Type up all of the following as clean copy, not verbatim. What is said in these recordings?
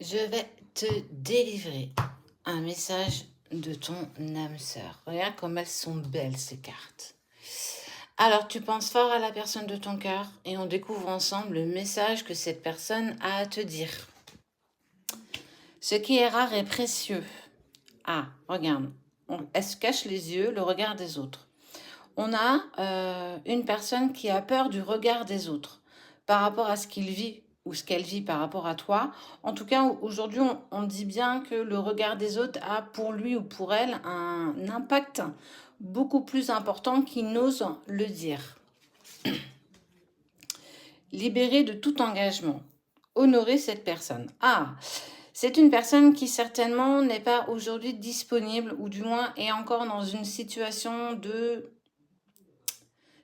Je vais te délivrer un message de ton âme sœur. Regarde comme elles sont belles ces cartes. Alors tu penses fort à la personne de ton cœur et on découvre ensemble le message que cette personne a à te dire. Ce qui est rare est précieux. Ah, regarde, elle se cache les yeux, le regard des autres. On a une personne qui a peur du regard des autres par rapport à ce qu'il vit ou ce qu'elle vit par rapport à toi. En tout cas, aujourd'hui, on dit bien que le regard des autres a pour lui ou pour elle un impact beaucoup plus important qu'il n'ose le dire. Libérer de tout engagement. Honorer cette personne. Ah, c'est une personne qui certainement n'est pas aujourd'hui disponible ou du moins est encore dans une situation de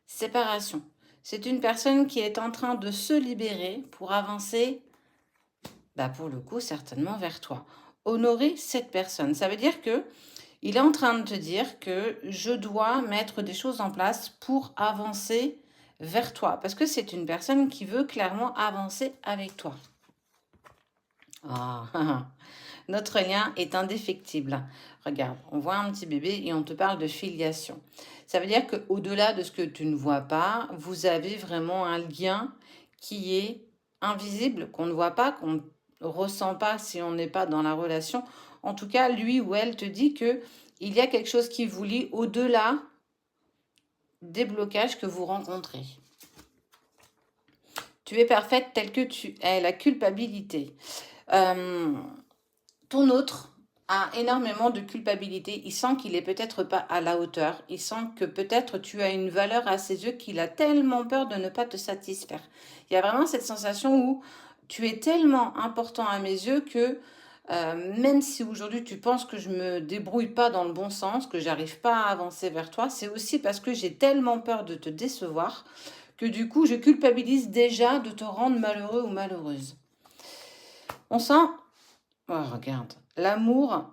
séparation. C'est une personne qui est en train de se libérer pour avancer, pour le coup, certainement vers toi. Honorer cette personne, ça veut dire que il est en train de te dire que je dois mettre des choses en place pour avancer vers toi. Parce que c'est une personne qui veut clairement avancer avec toi. Ah, notre lien est indéfectible. Regarde, on voit un petit bébé et on te parle de filiation. Ça veut dire qu'au-delà de ce que tu ne vois pas, vous avez vraiment un lien qui est invisible, qu'on ne voit pas, qu'on ne ressent pas si on n'est pas dans la relation. En tout cas, lui ou elle te dit que il y a quelque chose qui vous lie au-delà des blocages que vous rencontrez. Tu es parfaite telle que tu es, la culpabilité. Ton autre a énormément de culpabilité. Il sent qu'il est peut-être pas à la hauteur. Il sent que peut-être tu as une valeur à ses yeux qu'il a tellement peur de ne pas te satisfaire. Il y a vraiment cette sensation où tu es tellement important à mes yeux que même si aujourd'hui tu penses que je me débrouille pas dans le bon sens, que j'arrive pas à avancer vers toi, c'est aussi parce que j'ai tellement peur de te décevoir que du coup je culpabilise déjà de te rendre malheureux ou malheureuse. On sent, oh, regarde, l'amour,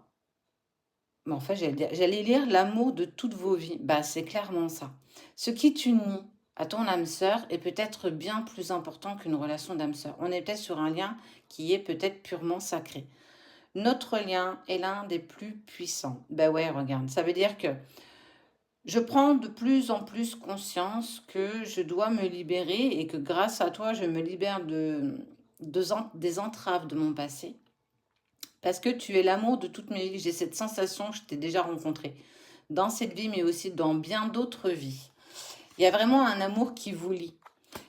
en fait j'allais lire l'amour de toutes vos vies. C'est clairement ça. Ce qui t'unit à ton âme sœur est peut-être bien plus important qu'une relation d'âme sœur. On est peut-être sur un lien qui est peut-être purement sacré. Notre lien est l'un des plus puissants. Ouais, regarde, ça veut dire que je prends de plus en plus conscience que je dois me libérer et que grâce à toi, je me libère des entraves de mon passé. Parce que tu es l'amour de toute mes vies. J'ai cette sensation que je t'ai déjà rencontré dans cette vie, mais aussi dans bien d'autres vies. Il y a vraiment un amour qui vous lie.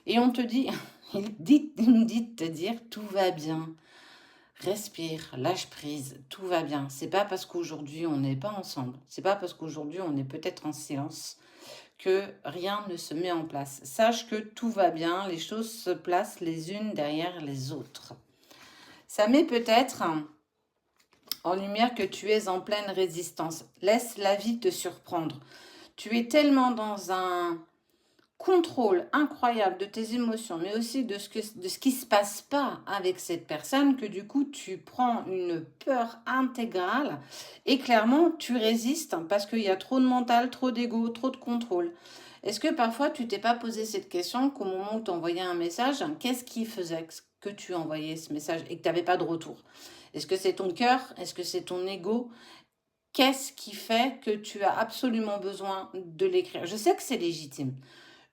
Et on te dit, il me dit de te dire, tout va bien. Respire, lâche prise, tout va bien. C'est pas parce qu'aujourd'hui on n'est pas ensemble, c'est pas parce qu'aujourd'hui on est peut-être en silence que rien ne se met en place. Sache que tout va bien, les choses se placent les unes derrière les autres. Ça met peut-être en lumière que tu es en pleine résistance. Laisse la vie te surprendre. Tu es tellement dans un contrôle incroyable de tes émotions, mais aussi de ce qui se passe pas avec cette personne, que du coup tu prends une peur intégrale et clairement tu résistes parce qu'il y a trop de mental, trop d'ego, trop de contrôle. Est-ce que parfois tu t'es pas posé cette question qu'au moment où tu envoyais un message, qu'est-ce qui faisait que tu envoyais ce message et que tu n'avais pas de retour? Est-ce que c'est ton cœur? Est-ce que c'est ton ego? Qu'est-ce qui fait que tu as absolument besoin de l'écrire? Je sais que c'est légitime.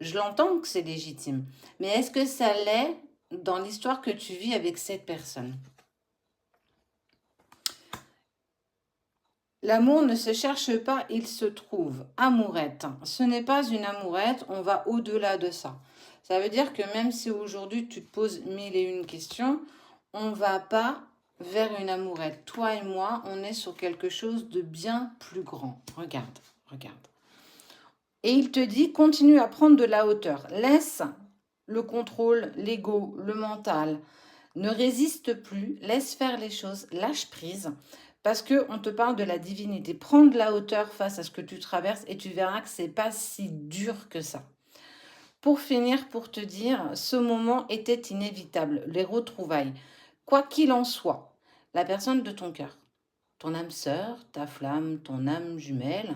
Je l'entends que c'est légitime. Mais est-ce que ça l'est dans l'histoire que tu vis avec cette personne? L'amour ne se cherche pas, il se trouve. Amourette. Ce n'est pas une amourette, on va au-delà de ça. Ça veut dire que même si aujourd'hui tu te poses mille et une questions, on ne va pas vers une amourette. Toi et moi, on est sur quelque chose de bien plus grand. Regarde, regarde. Et il te dit, continue à prendre de la hauteur. Laisse le contrôle, l'ego, le mental. Ne résiste plus, laisse faire les choses, lâche prise. Parce qu'on te parle de la divinité. Prends de la hauteur face à ce que tu traverses et tu verras que c'est pas si dur que ça. Pour finir, pour te dire, ce moment était inévitable, les retrouvailles. Quoi qu'il en soit, la personne de ton cœur, ton âme sœur, ta flamme, ton âme jumelle,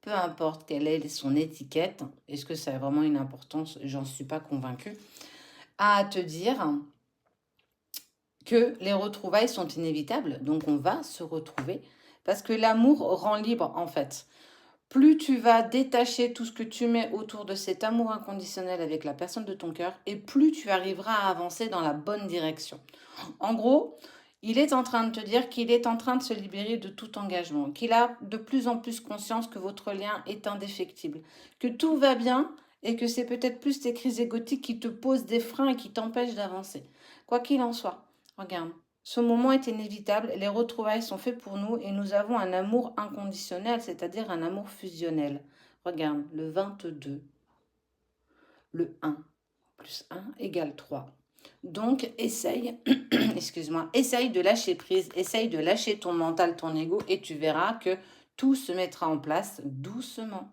peu importe quelle est son étiquette, est-ce que ça a vraiment une importance, j'en suis pas convaincue, à te dire, que les retrouvailles sont inévitables, donc on va se retrouver, parce que l'amour rend libre en fait. Plus tu vas détacher tout ce que tu mets autour de cet amour inconditionnel avec la personne de ton cœur, et plus tu arriveras à avancer dans la bonne direction. En gros, il est en train de te dire qu'il est en train de se libérer de tout engagement, qu'il a de plus en plus conscience que votre lien est indéfectible, que tout va bien et que c'est peut-être plus tes crises égotiques qui te posent des freins et qui t'empêchent d'avancer. Quoi qu'il en soit, regarde, ce moment est inévitable, les retrouvailles sont faites pour nous et nous avons un amour inconditionnel, c'est-à-dire un amour fusionnel. Regarde, le 22, le 1 plus 1 égale 3. Donc, essaye, excuse-moi, essaye de lâcher prise, essaye de lâcher ton mental, ton ego, et tu verras que tout se mettra en place doucement.